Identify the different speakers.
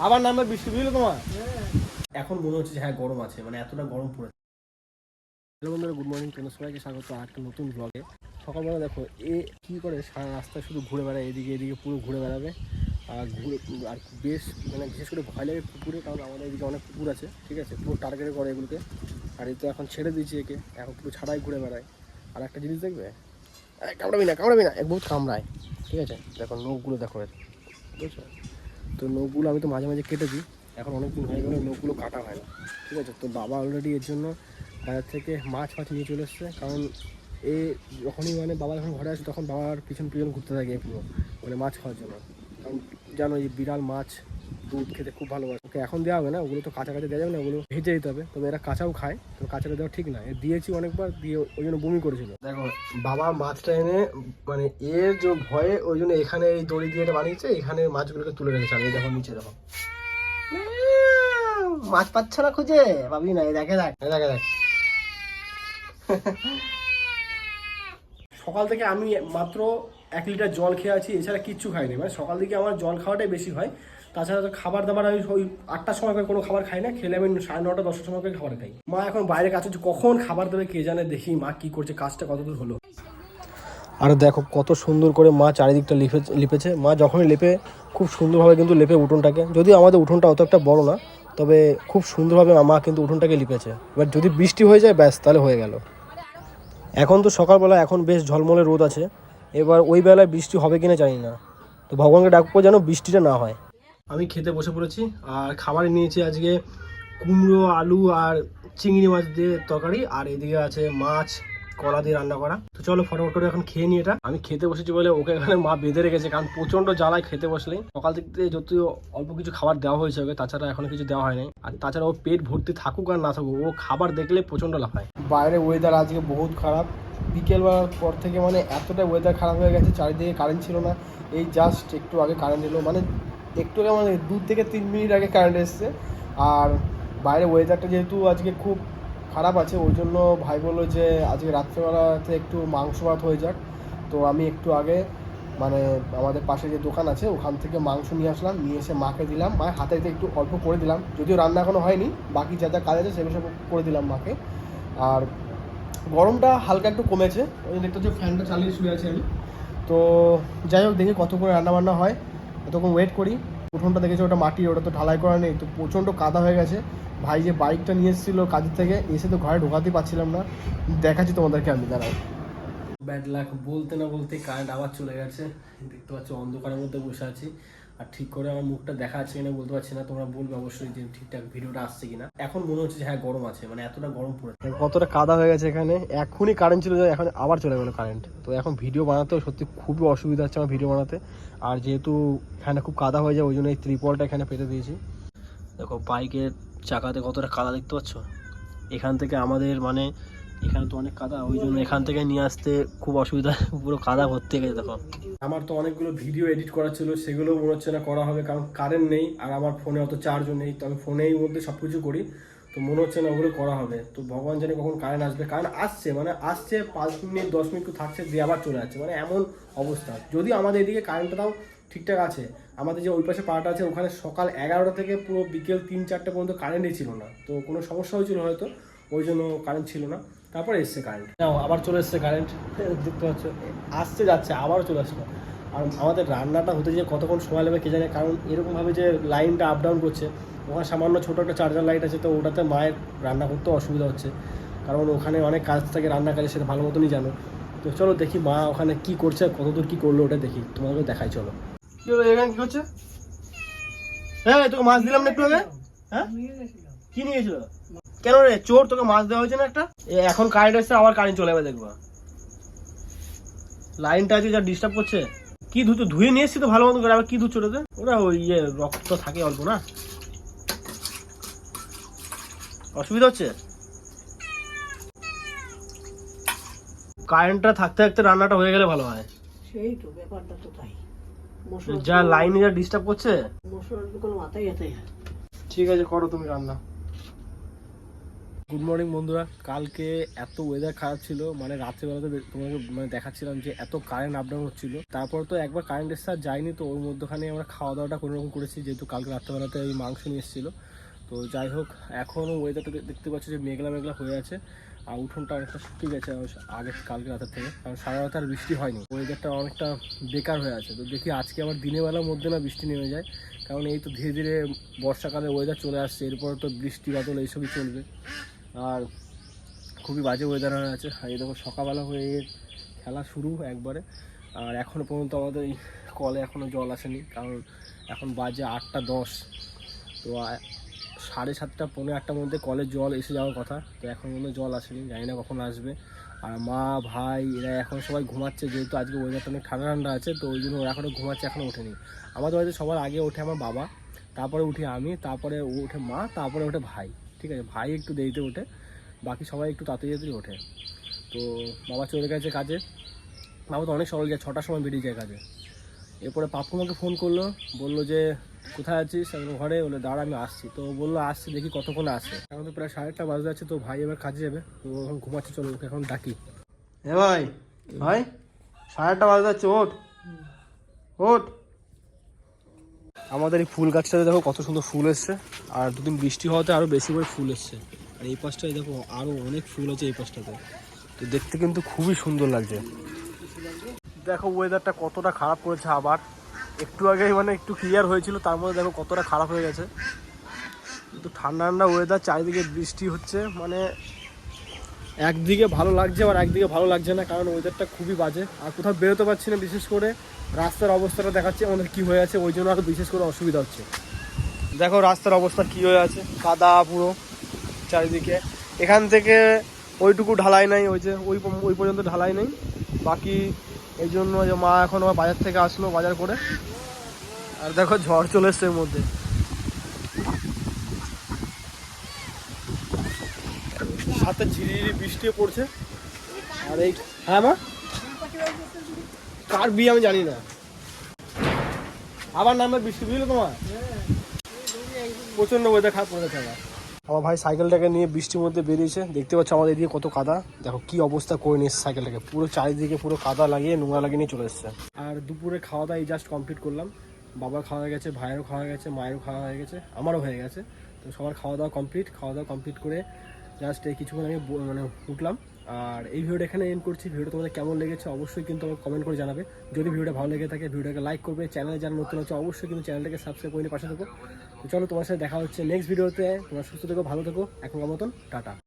Speaker 1: আবার নামবে বৃষ্টি, বুঝলো তোমার? এখন মনে হচ্ছে যে হ্যাঁ গরম আছে, মানে এতটা গরম পড়েছে। হ্যালো বন্ধুরা, গুড মর্নিং, তোমাদের সবাইকে স্বাগত আর একটা নতুন ব্লগে। সকালবেলা দেখো এ কী করে, সারা রাস্তায় শুধু ঘুরে বেড়ায়, এদিকে এদিকে পুরো ঘুরে বেড়াবে। আর ঘুরে আর বেশ মানে বিশেষ করে ভয় লাগে কুকুরে, কারণ আমাদের এদিকে অনেক কুকুর আছে, ঠিক আছে, পুরো টার্গেট করে এগুলোকে। আর এই তো এখন ছেড়ে দিয়েছি একে, এখন পুরো ছাড়াই ঘুরে বেড়ায়। আর একটা জিনিস দেখবে, কামড়াবি না এক বহুত কামড়ায়, ঠিক আছে। দেখো নখগুলো দেখো এর, বুঝছো? তো নখগুলো আমি তো মাঝে মাঝে কেটে দিই, এখন অনেক দিন হয়ে গেলে নখগুলো কাটা হয় না, ঠিক আছে। তো বাবা অলরেডি এর জন্য বাজার থেকে মাছ নিয়ে চলে এসছে, কারণ এ যখনই মানে বাবা যখন ঘরে আসে তখন বাবার পিছন পিছন ঘুরতে থাকে পুরো, মানে মাছ খাওয়ার জন্য। কারণ জানো এই বিড়াল মাছ দুধ খেতে খুব ভালোবাসে। ওকে এখন দেওয়া হবে না, ওগুলো তো কাঁচা দেওয়া যাবে না, ওগুলো ভেজে দিতে হবে। তবে এরা কাঁচাও খায়, তো কাঁচাটা দেওয়া ঠিক না, এ দিয়েছি অনেকবার, দিয়ে ওই জন্য বমি করেছিল। দেখো বাবা মাছটা এনে মানে এর যে ভয়ে ওই জন্য এখানে এই দড়ি দিয়ে এটা বানিয়েছে, এখানে মাছগুলোকে তুলে রেখেছে। আমি দেখো নিচে দেখো মাছ পাচ্ছ না, খুঁজে পাবি না, দেখে দেখ। সকাল থেকে আমি মাত্র 1 লিটার জল খেয়ে আছি, এছাড়া কিচ্ছু খাইনি। মানে সকাল থেকে আমার জল খাওয়াটাই বেশি হয়, তাছাড়া তো খাবার দাবার আমি ওই 8টার সময় করে কোনো খাবার খাই না, খেলে আমি 9:30 10টার সময় করে খাবার খাই। মা এখন বাইরে কাজ হচ্ছে, কখন খাবার দেবে কে জানে, দেখি মা কি করছে, কাজটা কতদূর হলো। আর দেখো কত সুন্দর করে মা চারিদিকটা লিপেছে। মা যখনই লেপে খুব সুন্দরভাবে কিন্তু লেপে উঠোনটাকে, যদিও আমাদের উঠোনটা অত একটা বড় না, তবে খুব সুন্দরভাবে মা কিন্তু উঠোনটাকে লিপেছে। এবার যদি বৃষ্টি হয়ে যায় ব্যাস, তাহলে হয়ে গেল। এখন তো সকালবেলা, এখন বেশ ঝলমলে রোদ আছে, এবার ওই বেলায় বৃষ্টি হবে কিনা জানি না। তো ভগবানকে ডাকবো যেন বৃষ্টিটা না হয়। আমি খেতে বসে পড়েছি, আর খাবারে নিয়েছি আজকে কুমড়ো আলু আর চিংড়ি মাছ দিয়ে তরকারি, আর এদিকে আছে মাছ কলা দিয়ে রান্না করা। তো চলো ফটোফট করে এখন খেয়ে নিই এটা। আমি খেতে বসেছি বলে ওকে এখানে মা বেঁধে রেখেছে, কারণ প্রচন্ড জ্বালায় খেতে বসলেই। সকাল থেকে যদিও অল্প কিছু খাবার দেওয়া হয়েছে ওকে, তাছাড়া এখনো কিছু দেওয়া হয়নি। আর তাছাড়া ও পেট ভর্তি থাকুক আর না থাকুক, ও খাবার দেখলে প্রচন্ড লাফায়। বাইরে ওয়েদার আজকে বহুত খারাপ, বিকেলবেলার পর থেকে মানে এতটা ওয়েদার খারাপ হয়ে গেছে, চারিদিকে কারেন্ট ছিল না। এই জাস্ট একটু আগে কারেন্ট এলো, মানে একটু আগে মানে 2 থেকে 3 মিনিট আগে কারেন্ট এসছে। আর বাইরে ওয়েদারটা যেহেতু আজকে খুব খারাপ আছে, ওই জন্য ভাই বললো যে আজকে রাত্রেবেলাতে একটু মাংস ভাত হয়ে যাক। তো আমি একটু আগে মানে আমাদের পাশে যে দোকান আছে ওখান থেকে মাংস নিয়ে আসলাম, নিয়ে এসে মাকে দিলাম। মায়ের হাতে একটু অল্প করে দিলাম, যদিও রান্না এখনো হয়নি, বাকি যা যা কাজ আছে সেগুলো সব করে দিলাম মাকে। আর গরমটা হালকা একটু কমেছে, ওই জন্য দেখতে হচ্ছে ফ্যানটা চালিয়ে শুয়ে আছি আমি। তো যাই হোক, দেখি কত করে রান্নাবান্না হয়, ততক্ষণ ওয়েট করি। উঠোনটা দেখেছি ওটা মাটি, ওটা তো ঢালাই করা নেই, তো প্রচণ্ড কাদা হয়ে গেছে। ভাই যে বাইকটা নিয়ে এসেছিলো কাজের থেকে, এসে তো ঘরে ঢোকাতেই পারছিলাম না। দেখাচ্ছি তোমাদেরকে আমি, দাঁড়াও। ব্যাড লাক, বলতে না বলতে কারেন্ট আবার চলে গেছে। দেখতে পাচ্ছ অন্ধকারের মধ্যে বসে আছি, আর ঠিক করে আমার মুখটা দেখা যাচ্ছে কিনা বলতে পারছি না। তোমরা বলবে অবশ্যই যে ঠিকঠাক ভিডিওটা আসছে কিনা। এখন মনে হচ্ছে যে হ্যাঁ গরম আছে, মানে এতটা গরম পড়েছে, কতটা কাদা হয়ে গেছে এখানে। এখনই কারেন্ট ছিল, এখন আবার চলে গেলো কারেন্ট। তো এখন ভিডিও বানাতেও সত্যি খুবই অসুবিধা হচ্ছে আমার ভিডিও বানাতে। আর যেহেতু এখানে খুব কাদা হয়ে যায়, ওই জন্য এই ত্রিপলটা এখানে পেতে দিয়েছি। দেখো বাইকের চাকাতে কতটা কাদা দেখতে পাচ্ছ। এখান থেকে আমাদের মানে এখানে তো অনেক কাদা, ওই জন্য এখান থেকে নিয়ে আসতে খুব অসুবিধা, পুরো কাদা ভর্তি গেছে। দেখো আমার তো অনেকগুলো ভিডিও এডিট করা ছিল, সেগুলো মনে হচ্ছে না করা হবে, কারণ কারেন্ট নেই আর আমার ফোনে অত চার্জও নেই। তো আমি ফোনেই মধ্যে সব কিছু করি, তো মনে হচ্ছে না ওগুলো করা হবে। তো ভগবান জানে কখন কারেন্ট আসবে। কারেন্ট আসছে মানে আসছে, 5 মিনিট 10 মিনিট থাকছে, দিয়ে আবার চলে যাচ্ছে, মানে এমন অবস্থা। যদি আমাদের এদিকে কারেন্টটা তাও ঠিকঠাক আছে, আমাদের যে ওই পাশে পাড়াটা আছে ওখানে সকাল 11টা থেকে পুরো বিকেল 3-4টে পর্যন্ত কারেন্টই ছিল না। তো কোনো সমস্যা হয়েছিল হয়তো, ওই জন্য কারেন্ট ছিল না। তারপরে এসছে কারেন্ট, আবার চলে এসছে কারেন্ট, দেখতে পাচ্ছ আসছে যাচ্ছে আবারও চলে আসলো। আর আমাদের রান্নাটা হতে যে কতক্ষণ সময় লাগবে কে জানে, কারণ এরকমভাবে যে লাইনটা আপ ডাউন করছে। ওখানে সামান্য ছোটো একটা চার্জার লাইট আছে, তো ওটাতে মায়ের রান্না করতেও অসুবিধা হচ্ছে, কারণ ওখানে অনেক কাজ থাকে, রান্না কাজে, সেটা ভালো মতনই জানো। তো চলো দেখি মা ওখানে কি করছে, কতদূর কি করলো ওটা দেখি, তোমাকে দেখাই। চলো কি হলো এখানে, কি হচ্ছে? হ্যাঁ তোকে মাছ দিলাম না একটু আগে। হ্যাঁ কি নিয়ে গেছিল? কেন রে চোর, তোকে মাছ দেওয়া হয়েছে না একটা? এখন কারেন্ট এসছে, আবার কারেন্ট চলে যাবে দেখবা। লাইনটা আছে যা ডিস্টার্ব করছে। কি ধুয়ে নিয়ে এসছি তো ভালো মতো করে, আবার কি ধুচ্ছ ওটাতে? ওরা ওই রক্ত থাকে অল্প না, অসুবিধা হচ্ছে। কারেন্টটা থাকতে থাকতে রান্নাটা হয়ে গেলে ভালো হয়।
Speaker 2: সেই তো ব্যাপারটা তো তাই,
Speaker 1: যা লাইনে যা ডিস্টার্ব করছে।
Speaker 2: মশলার কোনো মাথায় যেতে।
Speaker 1: ঠিক আছে করো তুমি রান্না। গুড মর্নিং বন্ধুরা। কালকে এত ওয়েদার খারাপ ছিল, মানে রাত্রেবেলাতে তোমাকে মানে দেখাচ্ছিলাম যে এত কারেন্ট আপ ডাউন হচ্ছিল। তারপর তো একবার কারেন্ট এসে আর যায়নি, তো ওর মধ্যখানে আমরা খাওয়া দাওয়াটা কোনোরকম করেছি, যেহেতু কালকে রাত্রেবেলাতে ওই মাংস নিয়ে এসেছিলো। তো যাই হোক, এখনও ওয়েদারটা দেখতে পাচ্ছি যে মেঘলা মেঘলা হয়ে আছে, আর উঠোনটা অনেকটা শুকিয়ে গেছে আগে কালকে রাতের থেকে, কারণ সারা রাত আর বৃষ্টি হয়নি। ওয়েদারটা অনেকটা বেকার হয়ে আছে। তো দেখি আজকে আবার দিনের বেলার মধ্যে না বৃষ্টি নেমে যায়, কারণ এই তো ধীরে ধীরে বর্ষাকালের ওয়েদার চলে আসছে, এরপর তো বৃষ্টি বাদল এইসবই চলবে। আর খুবই বাজে ওয়েদার হয়ে আছে। আর এই দেখো সকালবেলা হয়ে খেলা শুরু একবারে, আর এখনও পর্যন্ত আমাদের এই কলে এখনও জল আসেনি, কারণ এখন বাজে 8টা 10। তো 7:30 পৌনে 8টার মধ্যে কলের জল এসে যাওয়ার কথা, তো এখন পর্যন্ত জল আসেনি, জানি না কখন আসবে। আর মা ভাই এরা এখন সবাই ঘুমাচ্ছে, যেহেতু আজকে ওয়েদারটা অনেক ঠান্ডা ঠান্ডা আছে, তো ওই জন্য ওরা এখনও ঘুমাচ্ছে, এখনও ওঠেনি। আমাদের বাড়িতে সবার আগে ওঠে আমার বাবা, তারপরে উঠি আমি, তারপরে ওঠে মা, তারপরে ওঠে ভাই। ঠিক আছে, ভাই একটু দেরিতে ওঠে, বাকি সবাই একটু তাড়াতাড়ি ওঠে। তো বাবা চলে গেছে কাজে। বাবা তো অনেক সকাল যায়, 6টার সময় বেরিয়ে যায় কাজে। এরপরে পাপ্পু আমাকে ফোন করলো, বললো যে কোথায় আছিস? আমি ঘরে। বলে দাঁড়া আমি আসছি। তো বললো আসছি, দেখি কতক্ষণে আসে। এখন তো প্রায় 8:30 বাজে যাচ্ছে, তো ভাই এবার কাজে যাবে, তো এখন ঘুমাচ্ছে। চলো ওকে এখন ডাকি। এ ভাই, ভাই 8:30 বাজে যাচ্ছে, ওঠ ওঠ। আমাদের এই ফুল গাছটাতে দেখো কত সুন্দর ফুল এসছে, আর দুদিন বৃষ্টি হওয়াতে আরও বেশি করে ফুল এসছে। আর এই পাশটায় দেখো আরও অনেক ফুল আছে এই পাশটাতে, তো দেখতে কিন্তু খুবই সুন্দর লাগছে। দেখো ওয়েদারটা কতটা খারাপ করেছে আবার। একটু আগেই মানে একটু ক্লিয়ার হয়েছিল, তার মধ্যে দেখো কতটা খারাপ হয়ে গেছে। কিন্তু ঠান্ডা ঠান্ডা ওয়েদার, চারিদিকে বৃষ্টি হচ্ছে, মানে একদিকে ভালো লাগছে আবার একদিকে ভালো লাগছে না, কারণ ওয়েদারটা খুবই বাজে। আর কোথাও বেরোতে পারছি না, বিশেষ করে রাস্তার অবস্থাটা দেখাচ্ছে আমাদের কী হয়ে আছে, ওই জন্য আরও বিশেষ করে অসুবিধা হচ্ছে। দেখো রাস্তার অবস্থা কী হয়ে আছে, কাদা পুরো চারিদিকে। এখান থেকে ওইটুকু ঢালাই নাই, ওই যে ওই পর্যন্ত ঢালাই নেই বাকি। এই জন্য যে মা এখন আমার বাজার থেকে আসলো বাজার করে, আর দেখো ঝড় চলে এসছে এর মধ্যে। সাথে ঝিরিঝিরি বৃষ্টিও পড়ছে। আর এই হ্যাঁ মা, কার বিয়ে আমি জানি না, আবার নামবে বৃষ্টি, বুঝলো তোমার? প্রচণ্ড ওয়েদার খারাপ করে গেছে। আমার ভাই সাইকেলটাকে নিয়ে বৃষ্টির মধ্যে বেরিয়েছে, দেখতে পাচ্ছ আমাদের এদিকে কত কাদা। দেখো কি অবস্থা করে নিয়েছে সাইকেলটাকে, পুরো চারিদিকে পুরো কাদা লাগিয়ে নোংরা লাগিয়ে নিয়ে চলে এসছে। আর দুপুরে খাওয়া দাওয়া এই জাস্ট কমপ্লিট করলাম। বাবার খাওয়া হয়ে গেছে, ভাইয়েরও খাওয়া হয়ে গেছে, মায়েরও খাওয়া হয়ে গেছে, আমারও হয়ে গেছে। তো সবার খাওয়া দাওয়া কমপ্লিট করে জাস্ট এই কিছুক্ষণ আমি মানে উঠলাম। আর এই ভিডিওটা এখানে এন্ড করছি। ভিডিওটা তোমাদের কেমন লেগেছে অবশ্যই কিন্তু আমাকে কমেন্ট করে জানাবে। যদি ভিডিওটা ভালো লেগে থাকে ভিডিওটাকে লাইক করবে, চ্যানেলে যারা নতুন হচ্ছে অবশ্যই কিন্তু চ্যানেলটাকে সাবস্ক্রাইব করে পাশে থাকো। তো চলো তোমার সাথে দেখা হচ্ছে নেক্সট ভিডিওতে। তোমরা সুস্থ থেকো, ভালো থেকো, এখনকার মতন টাটা।